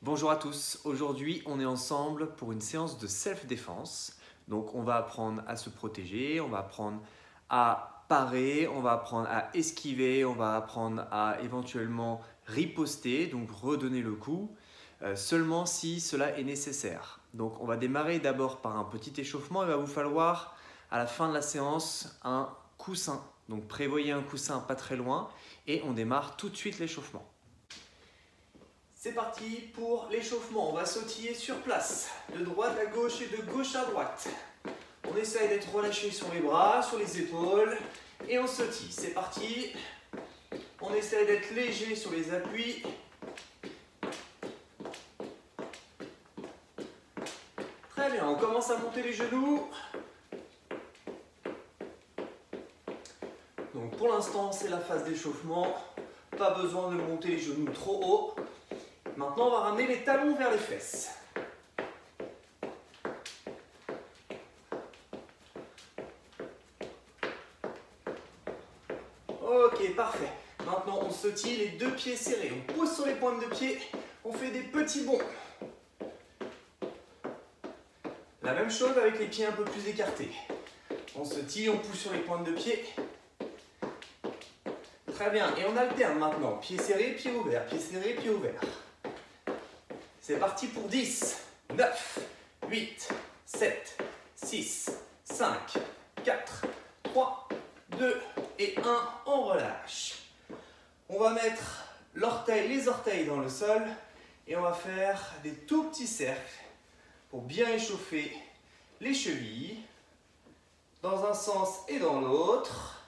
Bonjour à tous, aujourd'hui on est ensemble pour une séance de self-défense. Donc on va apprendre à se protéger, on va apprendre à parer, on va apprendre à esquiver, on va apprendre à éventuellement riposter, donc redonner le coup, seulement si cela est nécessaire. Donc on va démarrer d'abord par un petit échauffement, il va vous falloir à la fin de la séance un coussin. Donc prévoyez un coussin pas très loin et on démarre tout de suite l'échauffement. C'est parti pour l'échauffement, on va sautiller sur place, de droite à gauche et de gauche à droite. On essaye d'être relâché sur les bras, sur les épaules et on sautille. C'est parti, on essaye d'être léger sur les appuis. Très bien, on commence à monter les genoux. Donc pour l'instant c'est la phase d'échauffement, pas besoin de monter les genoux trop haut. Maintenant, on va ramener les talons vers les fesses. Ok, parfait. Maintenant, on sautille les deux pieds serrés. On pousse sur les pointes de pied. On fait des petits bonds. La même chose avec les pieds un peu plus écartés. On sautille, on pousse sur les pointes de pied. Très bien. Et on alterne maintenant. Pieds serrés, pieds ouverts. Pieds serrés, pieds ouverts. C'est parti pour 10, 9, 8, 7, 6, 5, 4, 3, 2 et 1. On relâche. On va mettre les orteils dans le sol et on va faire des tout petits cercles pour bien échauffer les chevilles dans un sens et dans l'autre.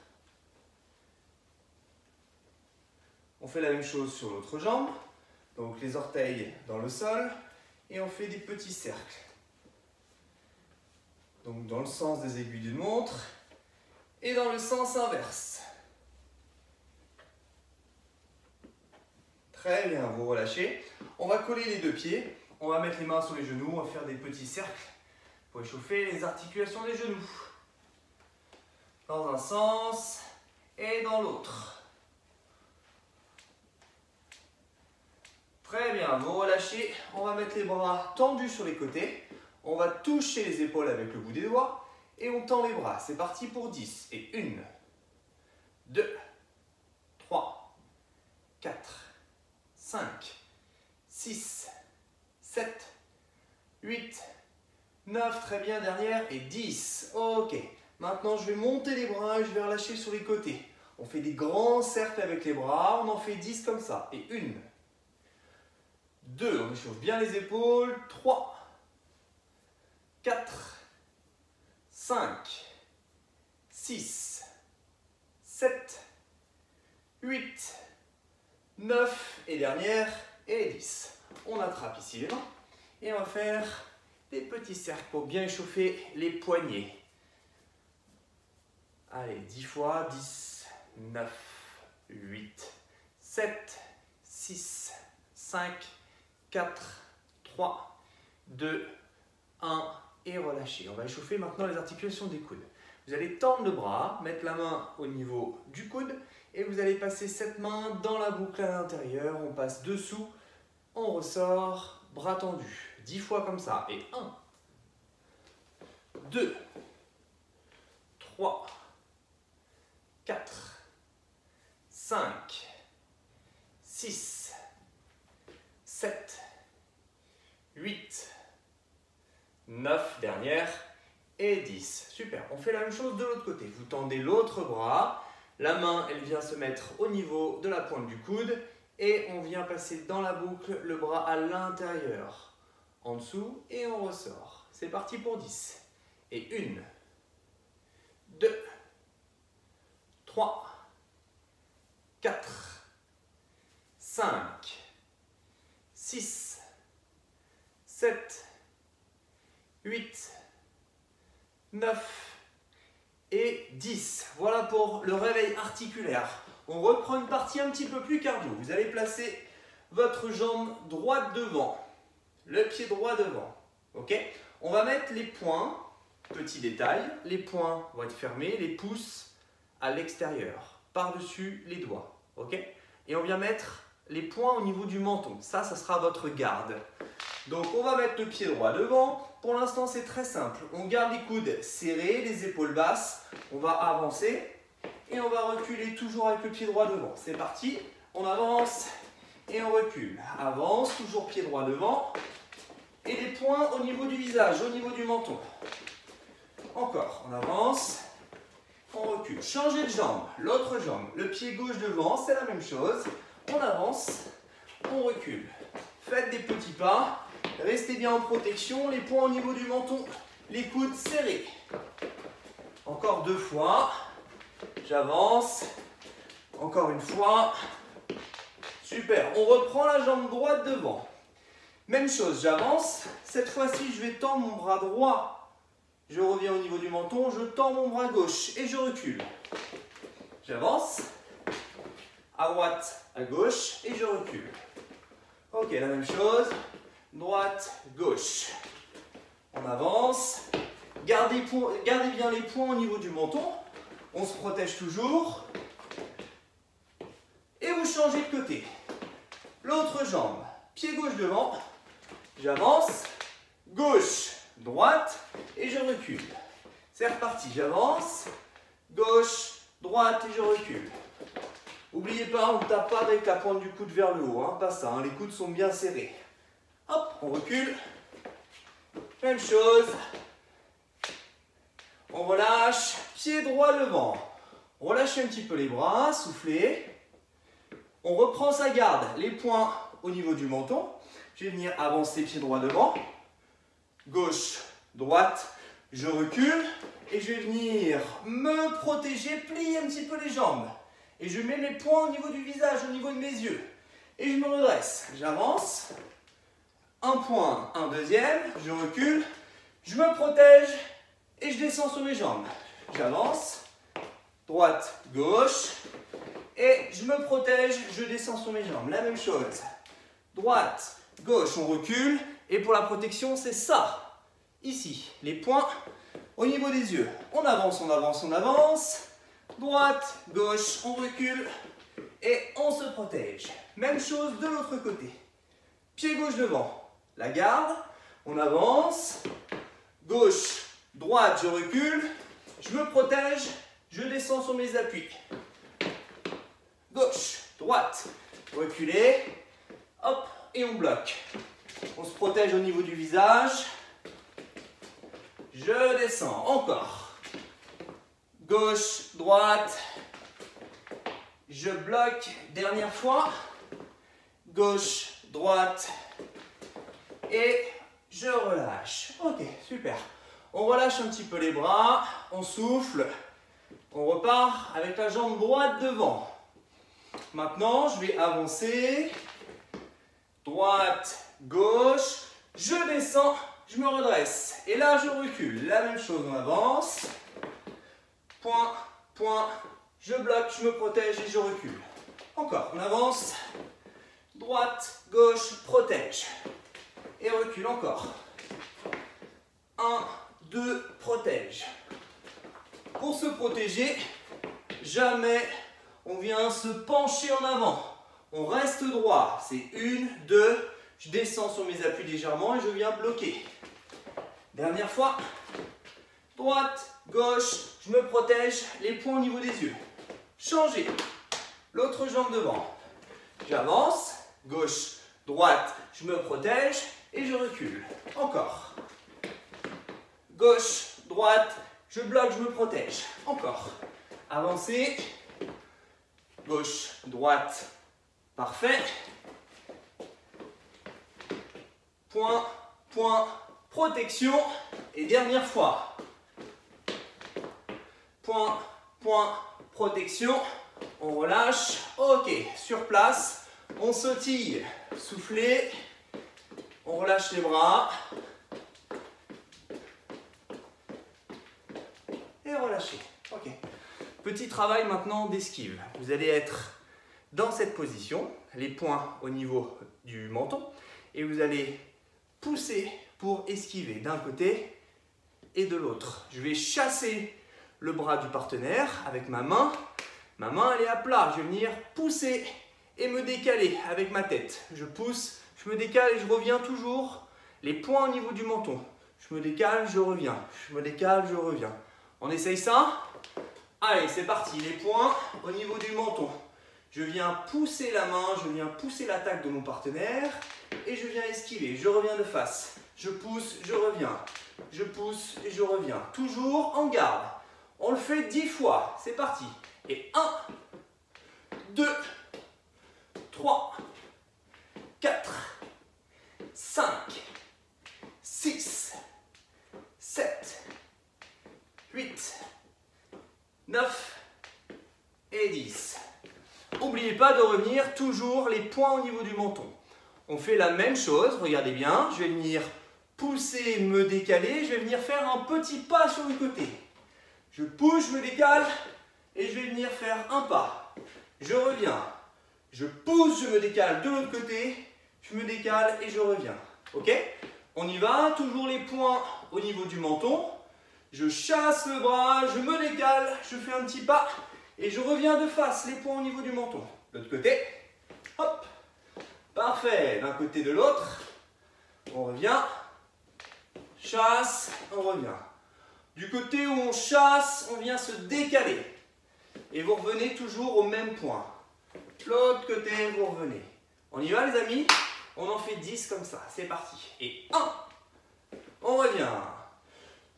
On fait la même chose sur l'autre jambe. Donc les orteils dans le sol et on fait des petits cercles. Donc dans le sens des aiguilles d'une montre et dans le sens inverse. Très bien, vous relâchez. On va coller les deux pieds, on va mettre les mains sur les genoux, on va faire des petits cercles pour échauffer les articulations des genoux. Dans un sens et dans l'autre. Très bien, vous relâchez, on va mettre les bras tendus sur les côtés, on va toucher les épaules avec le bout des doigts et on tend les bras. C'est parti pour 10 et 1, 2, 3, 4, 5, 6, 7, 8, 9, très bien, dernière et 10. Ok, maintenant je vais monter les bras et je vais relâcher sur les côtés. On fait des grands cercles avec les bras, on en fait 10 comme ça et 1, 2, on échauffe bien les épaules, 3, 4, 5, 6, 7, 8, 9 et dernière et 10. On attrape ici les mains et on va faire des petits cercles pour bien échauffer les poignets. Allez, 10 fois, 10, 9, 8, 7, 6, 5, 4, 3, 2, 1 et relâchez. On va échauffer maintenant les articulations des coudes. Vous allez tendre le bras, mettre la main au niveau du coude et vous allez passer cette main dans la boucle à l'intérieur. On passe dessous, on ressort, bras tendus. 10 fois comme ça. Et 1, 2, 3, 4, 5, 6, 7, 8, 9, dernière, et 10. Super, on fait la même chose de l'autre côté. Vous tendez l'autre bras, la main, elle vient se mettre au niveau de la pointe du coude, et on vient passer dans la boucle le bras à l'intérieur, en dessous, et on ressort. C'est parti pour 10. Et 1, 2, 3, 4, 5, 6, 7, 8, 9 et 10. Voilà pour le réveil articulaire. On reprend une partie un petit peu plus cardio. Vous allez placer votre jambe droite devant, le pied droit devant. Ok? On va mettre les poings, petit détail, les poings vont être fermés, les pouces à l'extérieur, par-dessus les doigts. Ok? Et on vient mettre les poings au niveau du menton. Ça sera votre garde. Donc, on va mettre le pied droit devant. Pour l'instant, c'est très simple. On garde les coudes serrés, les épaules basses. On va avancer et on va reculer toujours avec le pied droit devant. C'est parti. On avance et on recule. Avance, toujours pied droit devant. Et les poings au niveau du visage, au niveau du menton. Encore, on avance, on recule. Changez de jambe, l'autre jambe. Le pied gauche devant, c'est la même chose. On avance, on recule. Faites des petits pas. Restez bien en protection, les poings au niveau du menton, les coudes serrés. Encore 2 fois. J'avance. Encore une fois. Super. On reprend la jambe droite devant. Même chose, j'avance. Cette fois-ci, je vais tendre mon bras droit. Je reviens au niveau du menton, je tends mon bras gauche et je recule. J'avance. À droite, à gauche et je recule. Ok, la même chose. Droite, gauche. On avance. Gardez bien les poings au niveau du menton. On se protège toujours. Et vous changez de côté. L'autre jambe. Pied gauche devant. J'avance. Gauche, droite. Et je recule. C'est reparti. J'avance. Gauche, droite et je recule. N'oubliez pas, on ne tape pas avec la pointe du coude vers le haut. Hein, pas ça. Hein, les coudes sont bien serrés. Hop, on recule. Même chose. On relâche. Pied droit devant. Relâchez un petit peu les bras. Soufflez. On reprend sa garde. Les poings au niveau du menton. Je vais venir avancer pied droit devant. Gauche, droite. Je recule. Et je vais venir me protéger. Plier un petit peu les jambes. Et je mets mes poings au niveau du visage, au niveau de mes yeux. Et je me redresse. J'avance. Un point, un deuxième, je recule, je me protège et je descends sur mes jambes. J'avance, droite, gauche, et je me protège, je descends sur mes jambes. La même chose. Droite, gauche, on recule, et pour la protection, c'est ça. Ici, les poings au niveau des yeux. On avance, on avance, on avance. Droite, gauche, on recule, et on se protège. Même chose de l'autre côté. Pied gauche devant. La garde, on avance, gauche, droite, je recule, je me protège, je descends sur mes appuis. Gauche, droite, reculez, hop, et on bloque. On se protège au niveau du visage, je descends, encore. Gauche, droite, je bloque, dernière fois, gauche, droite, et je relâche. Ok, super. On relâche un petit peu les bras, on souffle, on repart avec la jambe droite devant. Maintenant, je vais avancer, droite, gauche, je descends, je me redresse. Et là, je recule. La même chose, on avance. Point, point, je bloque, je me protège et je recule. Encore, on avance. Droite, gauche, protège. Et recule encore. 1, 2, protège. Pour se protéger, jamais on vient se pencher en avant. On reste droit. C'est 1, 2, je descends sur mes appuis légèrement et je viens bloquer. Dernière fois. Droite, gauche, je me protège, les poings au niveau des yeux. Changez. L'autre jambe devant. J'avance, gauche, droite, je me protège et je recule. Encore. Gauche, droite, je bloque, je me protège. Encore. Avancez. Gauche, droite. Parfait. Point, point, protection. Et dernière fois. Point, point, protection. On relâche. Ok, sur place. On sautille. Soufflez. On relâche les bras. Et relâchez. Ok. Petit travail maintenant d'esquive. Vous allez être dans cette position, les poings au niveau du menton, et vous allez pousser pour esquiver d'un côté et de l'autre. Je vais chasser le bras du partenaire avec ma main. Ma main, elle est à plat. Je vais venir pousser et me décaler avec ma tête. Je pousse, je me décale et je reviens toujours. Les poings au niveau du menton. Je me décale, je reviens. Je me décale, je reviens. On essaye ça? Allez, c'est parti. Les poings au niveau du menton. Je viens pousser la main, je viens pousser l'attaque de mon partenaire et je viens esquiver. Je reviens de face. Je pousse, je reviens. Je pousse et je reviens. Toujours en garde. On le fait 10 fois. C'est parti. Et 1, 2, 3, 4, 5, 6, 7, 8, 9 et 10. N'oubliez pas de revenir toujours les poings au niveau du menton. On fait la même chose, regardez bien, je vais venir pousser, me décaler, je vais venir faire un petit pas sur le côté. Je pousse, je me décale et je vais venir faire un pas. Je reviens, je pousse, je me décale de l'autre côté, je me décale et je reviens. Ok? On y va, toujours les poings au niveau du menton. Je chasse le bras, je me décale, je fais un petit pas et je reviens de face, les poings au niveau du menton. L'autre côté, hop, parfait, d'un côté de l'autre, on revient, chasse, on revient. Du côté où on chasse, on vient se décaler et vous revenez toujours au même point. L'autre côté, vous revenez. On y va les amis? On en fait 10 comme ça, c'est parti. Et 1, on revient,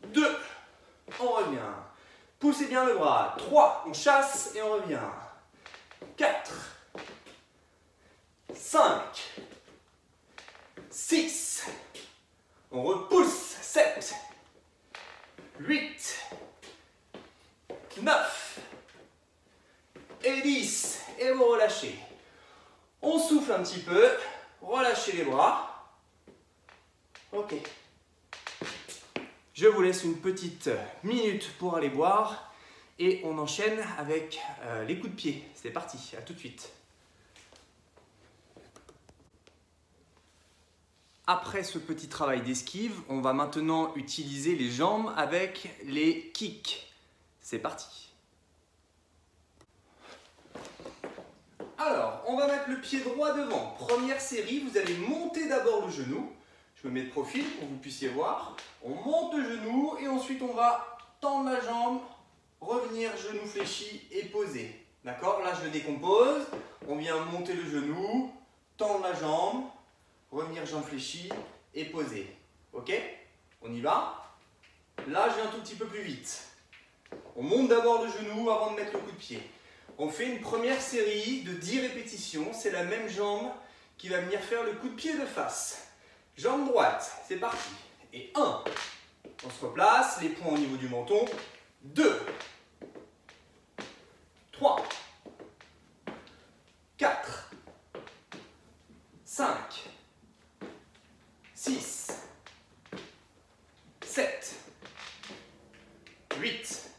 2, on revient. Poussez bien le bras. 3, on chasse et on revient. 4, 5, 6, on repousse. 7, 8, 9 et 10. Et vous relâchez. On souffle un petit peu. Relâchez les bras. Ok. Je vous laisse une petite minute pour aller boire et on enchaîne avec les coups de pied. C'est parti, à tout de suite. Après ce petit travail d'esquive, on va maintenant utiliser les jambes avec les kicks. C'est parti. Alors, on va mettre le pied droit devant. Première série, vous allez monter d'abord le genou. Je me mets de profil pour que vous puissiez voir. On monte le genou et ensuite on va tendre la jambe, revenir genou fléchi et poser. D'accord? Là je décompose. On vient monter le genou, tendre la jambe, revenir jambe fléchie et poser. Ok? On y va? Là je vais un tout petit peu plus vite. On monte d'abord le genou avant de mettre le coup de pied. On fait une première série de 10 répétitions. C'est la même jambe qui va venir faire le coup de pied de face. Jambe droite, c'est parti. Et 1, on se replace, les poings au niveau du menton. 2, 3, 4, 5, 6, 7, 8,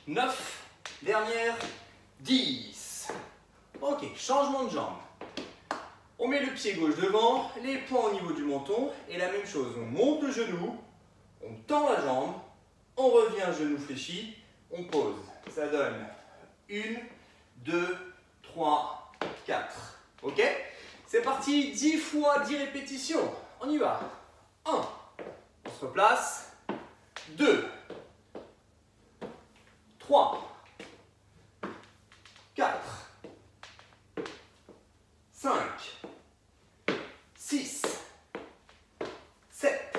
9, dernière, 10. Ok, changement de jambe. On met le pied gauche devant, les poings au niveau du menton et la même chose. On monte le genou, on tend la jambe, on revient genou fléchi, on pose. Ça donne 1, 2, 3, 4. Ok? C'est parti, 10 fois 10 répétitions. On y va. 1, on se replace. 2, 3, 4, 5, 6, 7,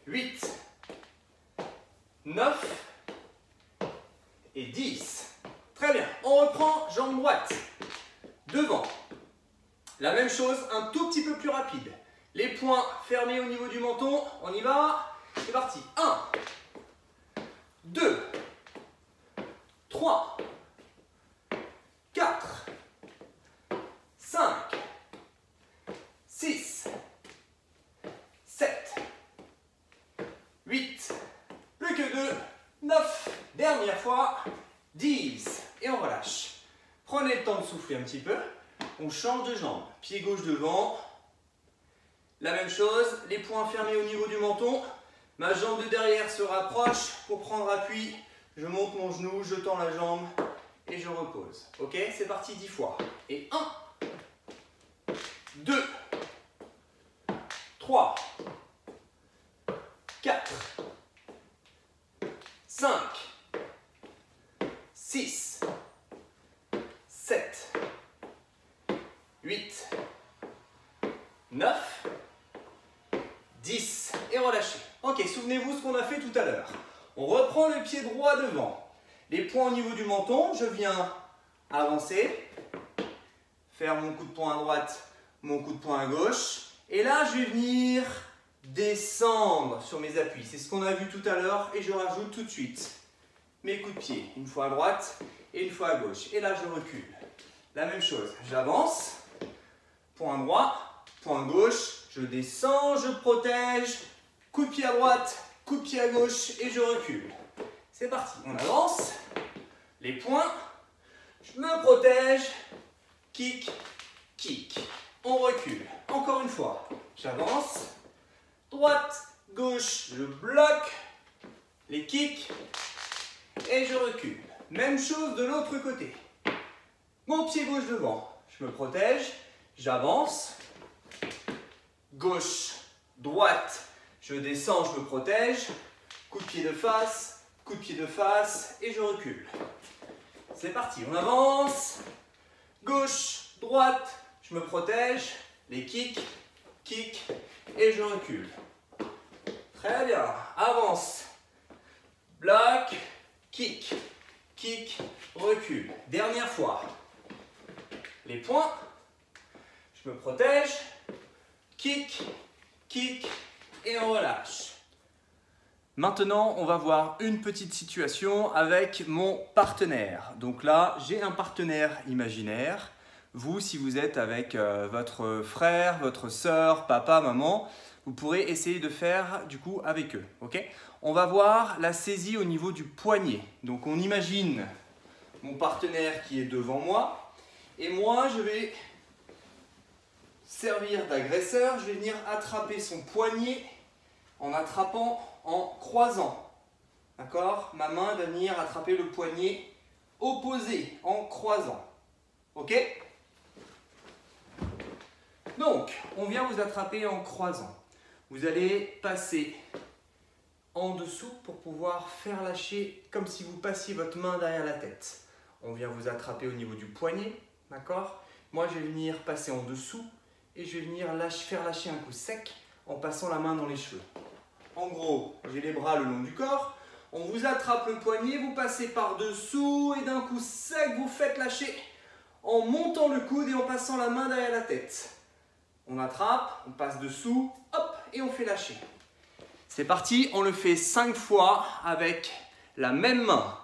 8, 9 et 10. Très bien. On reprend jambe droite. Devant. La même chose, un tout petit peu plus rapide. Les poings fermés au niveau du menton. On y va. C'est parti. 1, 2, 3, 4, 5, 6, 7, 8, plus que 2, 9, dernière fois, 10. Et on relâche. Prenez le temps de souffler un petit peu. On change de jambe. Pied gauche devant. La même chose, les poings fermés au niveau du menton. Ma jambe de derrière se rapproche pour prendre appui. Je monte mon genou, je tends la jambe et je repose. Ok, c'est parti 10 fois. Et 1, 2, 3, 4, 5, 6, 7, 8, 9, 10 et relâchez. Ok, souvenez-vous ce qu'on a fait tout à l'heure. On reprend le pied droit devant. Les poings au niveau du menton, je viens avancer, faire mon coup de poing à droite, mon coup de poing à gauche. Et là, je vais venir descendre sur mes appuis. C'est ce qu'on a vu tout à l'heure et je rajoute tout de suite mes coups de pied. Une fois à droite et une fois à gauche. Et là, je recule. La même chose, j'avance, point droit, point gauche, je descends, je protège, coup de pied à droite, coup de pied à gauche et je recule. C'est parti, on avance, les points, je me protège, kick, kick, on recule. Encore une fois, j'avance, droite, gauche, je bloque, les kicks et je recule. Même chose de l'autre côté. Mon pied gauche devant, je me protège, j'avance, gauche, droite, je descends, je me protège, coup de pied de face et je recule. C'est parti, on avance, gauche, droite, je me protège, les kicks, kick et je recule. Très bien, avance, bloc, kick, kick, recule. Dernière fois. Les points, je me protège, kick, kick et on relâche. Maintenant, on va voir une petite situation avec mon partenaire. Donc là, j'ai un partenaire imaginaire. Vous, si vous êtes avec votre frère, votre sœur, papa, maman, vous pourrez essayer de faire du coup avec eux. Okay ? On va voir la saisie au niveau du poignet. Donc on imagine mon partenaire qui est devant moi. Et moi, je vais servir d'agresseur. Je vais venir attraper son poignet en attrapant, en croisant. D'accord ? Ma main va venir attraper le poignet opposé en croisant. Ok ? Donc, on vient vous attraper en croisant. Vous allez passer en dessous pour pouvoir faire lâcher comme si vous passiez votre main derrière la tête. On vient vous attraper au niveau du poignet. D'accord ? Moi, je vais venir passer en dessous et je vais venir faire lâcher un coup sec en passant la main dans les cheveux. En gros, j'ai les bras le long du corps. On vous attrape le poignet, vous passez par-dessous et d'un coup sec, vous faites lâcher en montant le coude et en passant la main derrière la tête. On attrape, on passe dessous, hop, et on fait lâcher. C'est parti, on le fait 5 fois avec la même main.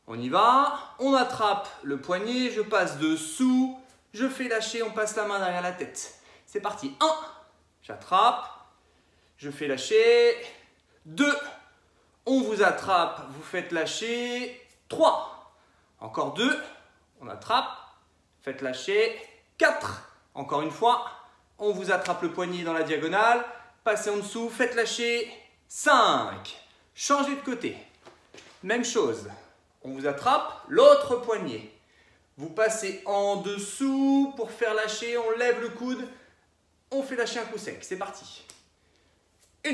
On y va, on attrape le poignet, je passe dessous, je fais lâcher, on passe la main derrière la tête. C'est parti, 1, j'attrape, je fais lâcher, 2, on vous attrape, vous faites lâcher, 3, encore 2, on attrape, faites lâcher, 4, encore une fois, on vous attrape le poignet dans la diagonale, passez en dessous, faites lâcher, 5, changez de côté, même chose. On vous attrape l'autre poignet. Vous passez en dessous pour faire lâcher, on lève le coude, on fait lâcher un coup sec. C'est parti. 1,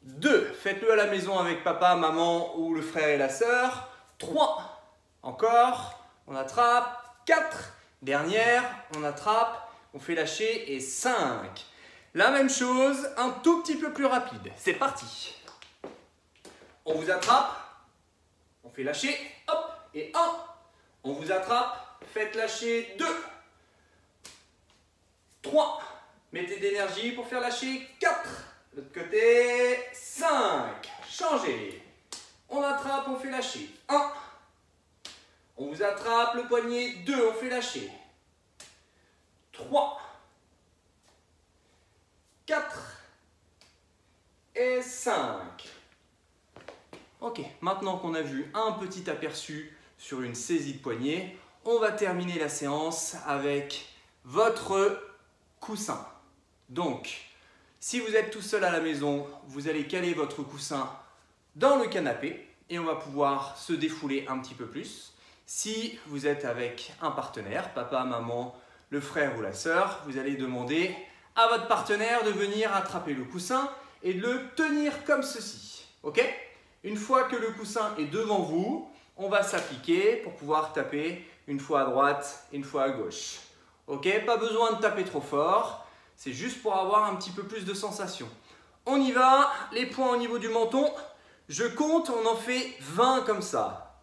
2, faites-le à la maison avec papa, maman ou le frère et la sœur. 3, encore, on attrape. 4, dernière, on attrape, on fait lâcher et 5. La même chose, un tout petit peu plus rapide. C'est parti. On vous attrape. On fait lâcher, hop, et 1. On vous attrape, faites lâcher 2. 3. Mettez d'énergie pour faire lâcher 4. L'autre côté, 5. Changez. On attrape, on fait lâcher 1. On vous attrape le poignet 2, on fait lâcher 3. 4 et 5. Ok, maintenant qu'on a vu un petit aperçu sur une saisie de poignet, on va terminer la séance avec votre coussin. Donc, si vous êtes tout seul à la maison, vous allez caler votre coussin dans le canapé et on va pouvoir se défouler un petit peu plus. Si vous êtes avec un partenaire, papa, maman, le frère ou la sœur, vous allez demander à votre partenaire de venir attraper le coussin et de le tenir comme ceci. Ok? Une fois que le coussin est devant vous, on va s'appliquer pour pouvoir taper une fois à droite et une fois à gauche. Ok? Pas besoin de taper trop fort, c'est juste pour avoir un petit peu plus de sensation. On y va, les points au niveau du menton. Je compte, on en fait 20 comme ça.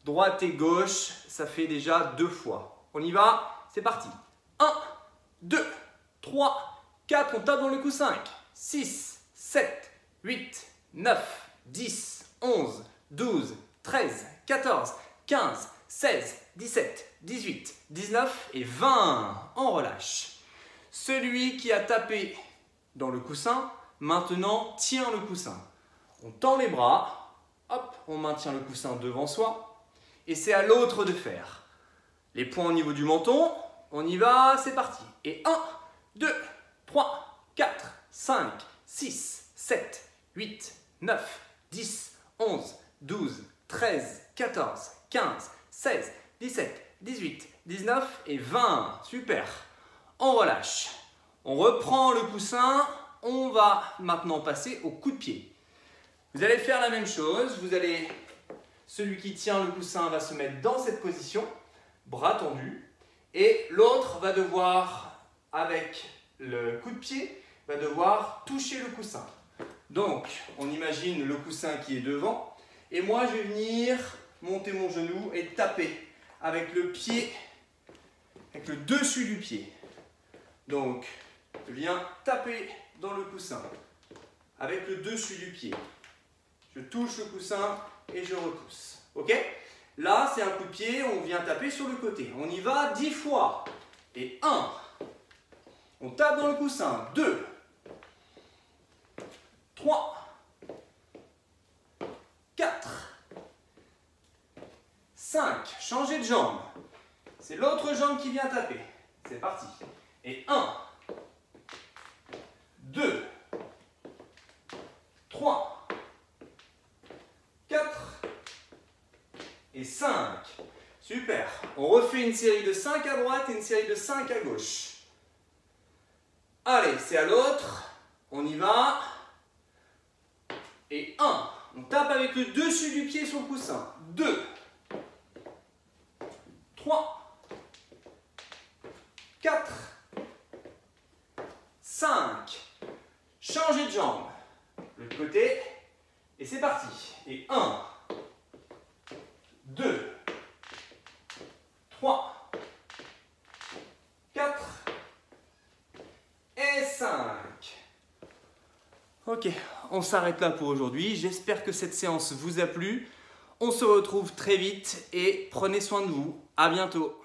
Droite et gauche, ça fait déjà 2 fois. On y va, c'est parti. 1, 2, 3, 4, on tape dans le coussin. 5, 6, 7, 8, 9, 10, 11, 12, 13, 14, 15, 16, 17, 18, 19 et 20. On relâche. Celui qui a tapé dans le coussin, maintenant tient le coussin. On tend les bras, hop, on maintient le coussin devant soi et c'est à l'autre de faire. Les points au niveau du menton, on y va, c'est parti. Et 1, 2, 3, 4, 5, 6, 7, 8, 9, 10, 11, 12, 13, 14, 15, 16, 17, 18, 19 et 20. Super. On relâche. On reprend le coussin. On va maintenant passer au coup de pied. Vous allez faire la même chose. Celui qui tient le coussin va se mettre dans cette position, bras tendus. Et l'autre va devoir, avec le coup de pied, va devoir toucher le coussin. Donc, on imagine le coussin qui est devant. Et moi, je vais venir monter mon genou et taper avec le pied, avec le dessus du pied. Donc, je viens taper dans le coussin avec le dessus du pied. Je touche le coussin et je repousse. Ok? Là, c'est un coup de pied, on vient taper sur le côté. On y va 10 fois. Et 1. On tape dans le coussin. 2. 3. 4. 5. Changez de jambe. C'est l'autre jambe qui vient taper. C'est parti. Et 1. 2. 3. 4. Et 5. Super. On refait une série de 5 à droite et une série de 5 à gauche. Allez, c'est à l'autre. On y va. Et 1. On tape avec le dessus du pied sur le coussin. 2. 3. 4. 5. Changez de jambe. L'autre côté. Et c'est parti. Et 1. 2, 3, 4 et 5. Ok, on s'arrête là pour aujourd'hui. J'espère que cette séance vous a plu. On se retrouve très vite et prenez soin de vous. À bientôt.